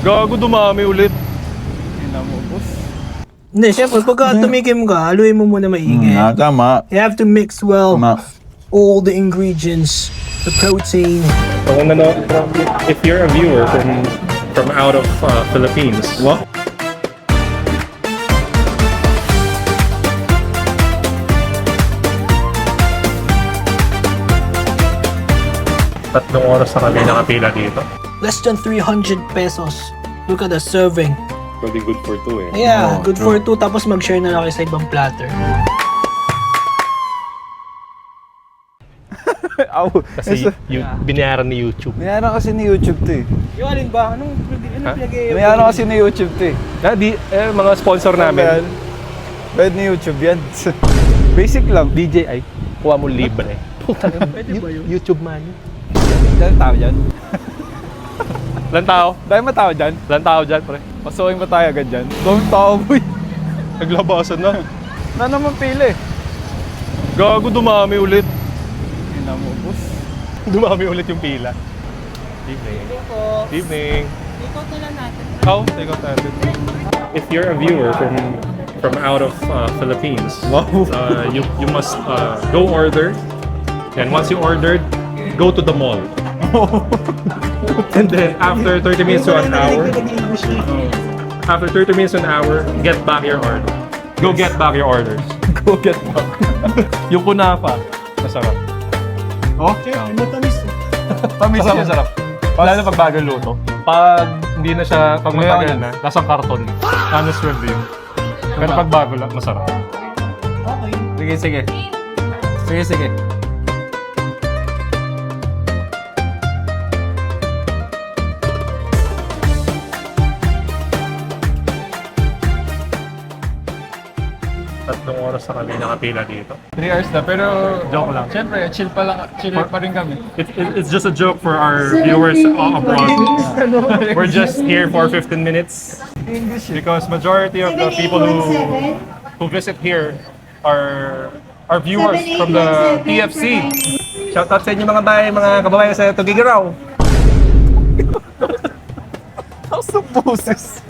Gago, dumami ulit. Ina mo, boss. Hindi, syempre, pagka tumikim ka, haluin mo muna maigi. Tama. You have to mix well Tama. all the ingredients, the protein. If you're a viewer from out of Philippines, What? tatlong oras na kami nakapila dito. Less than 300 pesos. Look at the serving. Pwede good for two eh. Yeah, Oh, good for two. Tapos mag-share na lang kayo sa ibang platter. Aw. Kasi binayaran ni YouTube. Mayroon kasi ni YouTube to eh. Yung alin ba? Anong Ha? Mayroon kasi ni YouTube to eh. Mga sponsor namin. Pwede ni YouTube yan. Basic lang. DJ ay, kuha mo libre. Pwede ba yun? YouTube money. Dahil tao dyan. Ilan tao? Dahil matao dyan. Ilan tao dyan, pre? Pasukin ba tayo agad dyan? Daming tao, boy. Naglabasan na. Na naman pili. Gago, dumami ulit. Ina mo, boss. Dumami ulit yung pila. Evening. Evening. Ikot na lang natin. Oh, take out natin. If you're a viewer from out of Philippines, you must go order. And once you ordered, go to the mall. And then after 30 minutes to an hour, get back your order. Go get back your orders. Go get back. Yung kunafa, masarap. Oh? Matamis. Tamis Masarap, siya. masarap. Lalo na pag bagong luto. Pag hindi na siya, pag matagal na, lasang karton. Honest review. Pero pag bago lang, masarap. Okay. Sige, sige. Sige, sige. Tatlong oras na kami nakapila dito. 3 hours na, pero Joke lang. siyempre, chill pa rin kami. It's just a joke for our viewers abroad. We're just here for 15 minutes because majority of the people who visit here are viewers from the TFC. Shout out sa inyo mga kababayan sa Tugigaraw. How's the poses?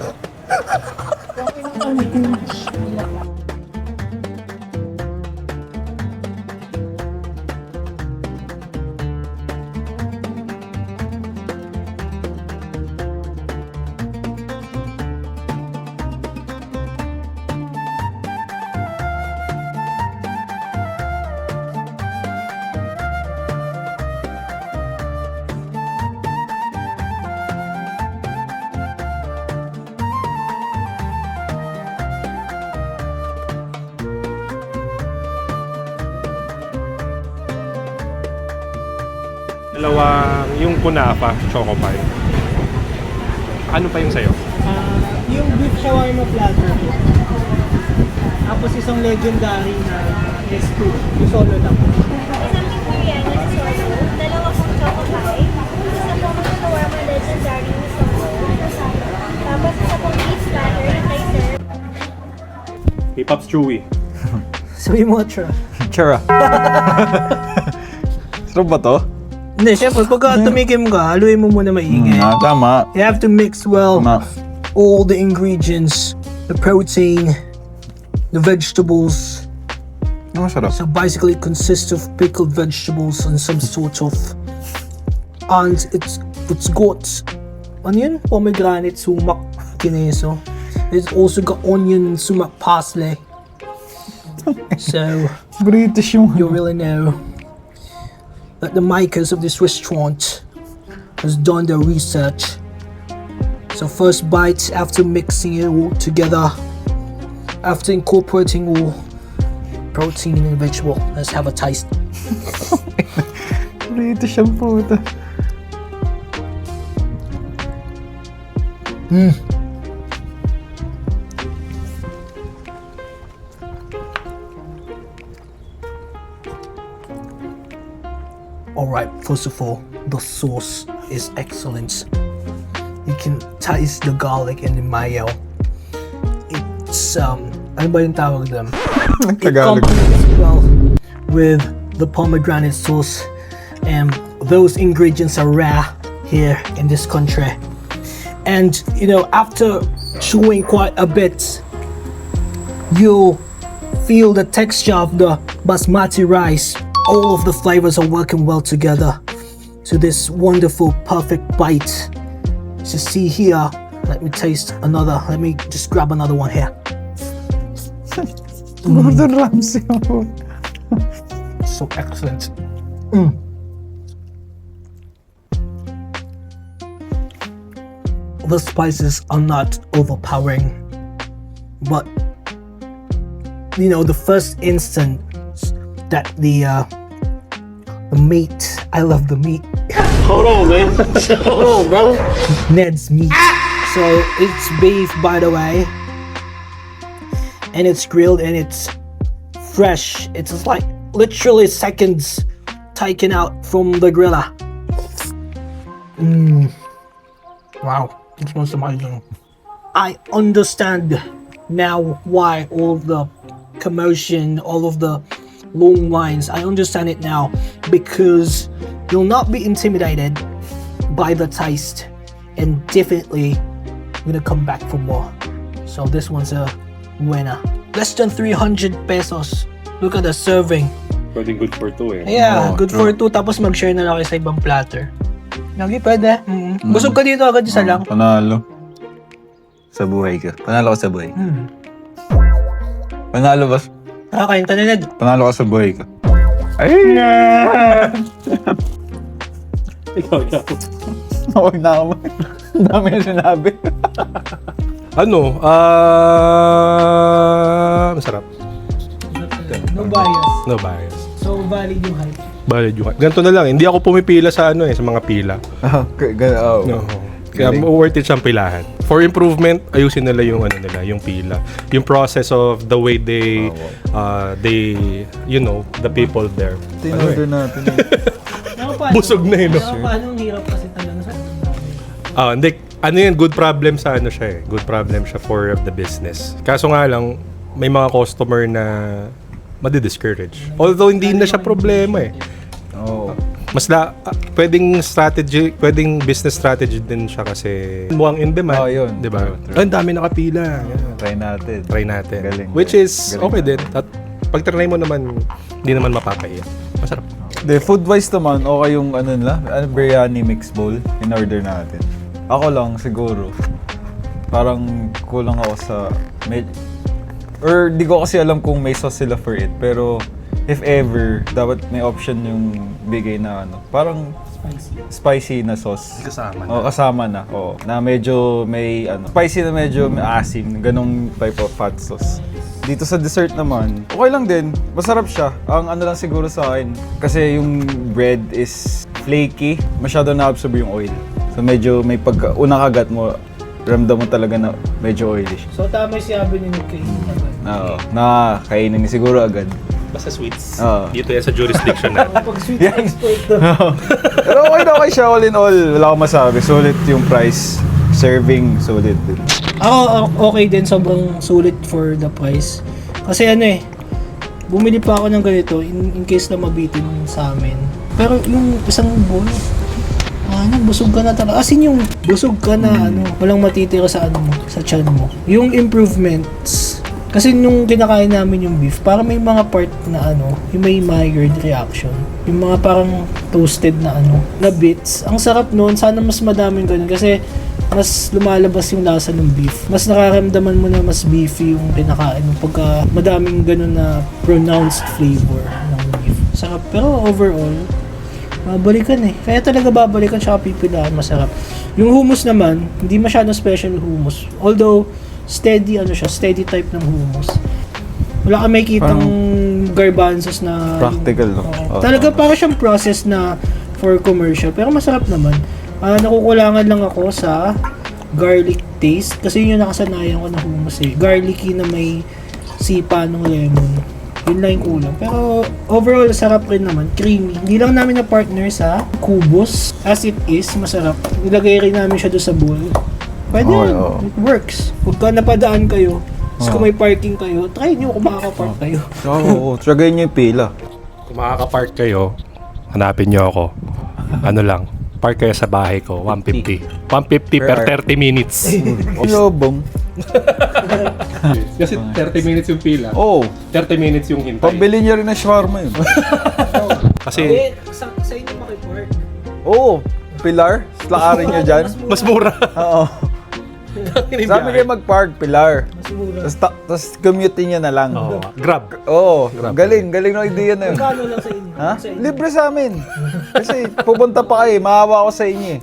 Dalawa yung kunafa, choco pie. Ano pa yung sayo? Yung beef shawarma platter. Tapos isang legendary na S2. Yung solo lang. Isang biryani na solo, dalawa pong choco pie, isa pong shawarma legendary na solo, tapos isa pong beef platter na kay sir. Hey, Pops Chewy. Sabi mo, Tra. Chara. Sarap ba to? Hindi, syempre, pagka tumikim ka, haluin mo muna maigi. Tama. You have to mix well Tama. all the ingredients, the protein, the vegetables. Ano masarap? So basically it consists of pickled vegetables and some sort of, and it's got onion, pomegranate, sumac, kineso. It's also got onion, sumac, parsley. So British yung you really know that the makers of this restaurant has done their research. So first bite, after mixing it all together, after incorporating all protein and vegetable, let's have a taste. British yung puta. Alright, first of all, the sauce is excellent. You can taste the garlic and the mayo. It's ano ba yung tawag doon? It Tagalog. complements well with the pomegranate sauce, and those ingredients are rare here in this country. And you know, after chewing quite a bit, you feel the texture of the basmati rice. All of the flavors are working well together to this wonderful, perfect bite. So see here, let me taste another. Let me just grab another one here. Gordon Ramsay ako. So excellent. The spices are not overpowering, but you know, the first instant that the meat, I love the meat. Hold on, man. Hold on, bro. Ned's meat. So it's beef, by the way, and it's grilled and it's fresh. It's just like literally seconds taken out from the griller. Wow, it smells amazing. I understand now why all the commotion, all of the long lines. I understand it now because you'll not be intimidated by the taste, and definitely gonna come back for more. So this one's a winner. Less than 300 pesos. Look at the serving. Pwedeng good for two eh. Yeah, Oo, good true. for two. Tapos mag-share na lang kayo sa ibang platter. Lagi pwede. Busog ka dito agad isa lang. Panalo. Sa buhay ka. Panalo ka sa buhay. Panalo ba? Kakain ka na, Ned. Panalo ka sa buhay ka. Ay! Ikaw. Huwag na ako. Ang dami na sinabi. Masarap. No bias. No bias. So valid yung hype. Valid yung... Ganito na lang, hindi ako pumipila sa sa mga pila. No. Kaya Galing. worth it siyang pilahan. For improvement, ayusin nila yung yung pila. Yung process of the way they you know, the people there. Tinorder natin. Busog na yun, no? Pero paano ang hirap kasi talaga sa Hindi, yun, good problem sa siya eh. Good problem siya for the business. Kaso nga lang, may mga customer na madi-discourage. Although hindi na siya problema eh. Oo. Pwedeng business strategy din siya kasi mukhang in demand, Oh, yun. 'di ba? True. Ang dami nakapila. Yan. Try natin. Galing. Galing. Which is Galing. okay din. At pag trinay mo naman, hindi naman mapapahiya. Masarap. Food-wise naman, okay yung nila, biryani mix bowl, in order natin. Ako lang, siguro, parang kulang ako sa, or di ko kasi alam kung may sauce sila for it, pero if ever, dapat may option yung bigay na parang spicy na sauce. Kasama Oo, kasama na. Oo. Na medyo may spicy na medyo may asim, ganong type of hot sauce. Dito sa dessert naman, okay lang din. Masarap siya. Ang lang siguro sa akin, kasi yung bread is flaky, masyado na-absorb yung oil. So medyo may unang kagat mo, ramdam mo talaga na medyo oily siya. So tama yung sinabi ni Kay. Oo. Kainin niya siguro agad. Basta sweets. Oo. Dito yan sa jurisdiction natin. Pag sweet Yan. expert to. Pero okay siya all in all. Wala akong masabi. Sulit yung price. Serving, sulit din. Ako, okay din. Sobrang sulit for the price. Kasi bumili pa ako ng ganito in case na mabitin sa amin. Pero yung isang bowl, busog ka na talaga. As in yung busog ka na, walang matitira sa sa tiyan mo. Yung improvements, kasi nung kinakain namin yung beef, parang may mga part na yung may mild reaction. Yung mga parang toasted na na bits. Ang sarap nun. Sana mas madaming ganun kasi mas lumalabas yung lasa ng beef. Mas nakaramdaman mo na mas beefy yung kinakain mo pagka madaming ganun na pronounced flavor ng beef. Sarap. Pero overall, babalikan eh. Kaya talaga babalikan siya pipilaan. Masarap. Yung hummus naman, hindi masyadong special hummus. Although, steady steady type ng hummus. Wala ka may kitang garbanzos na Practical, no? Talaga para siyang process na for commercial, pero masarap naman. Nakukulangan lang ako sa garlic taste kasi yun yung nakasanayan ko na hummus eh. Garlicky na may sipa ng lemon. Yun lang yung kulang. Pero overall, sarap rin naman. Creamy. Hindi lang namin na partner sa kubos. As it is, masarap. Nilagay rin namin siya doon sa bowl. Pwede yun. It works. Pagka napadaan kayo, kung may parking kayo, try nyo kung makaka-park kayo. Oo, tragay niyo yung pila. Kung makaka-park kayo, hanapin nyo ako. Park kayo sa bahay ko, 150. 150 per 30 minutes. Lobong. Kasi 30 minutes yung pila. Oh, 30 minutes yung hintay. pambili niya rin ng shawarma yun. Kasi sa inyo makipark. Oo, Pilar, lakarin niyo dyan. mas mura. Oo. Sabi kayo mag-park, Pilar. Tapos commute niya na lang. Oh, Grab. Oo, galing na idea na yun. Kano lang sa inyo? Ha? Libre sa amin. Kasi pupunta pa kayo, maawa ako sa inyo eh.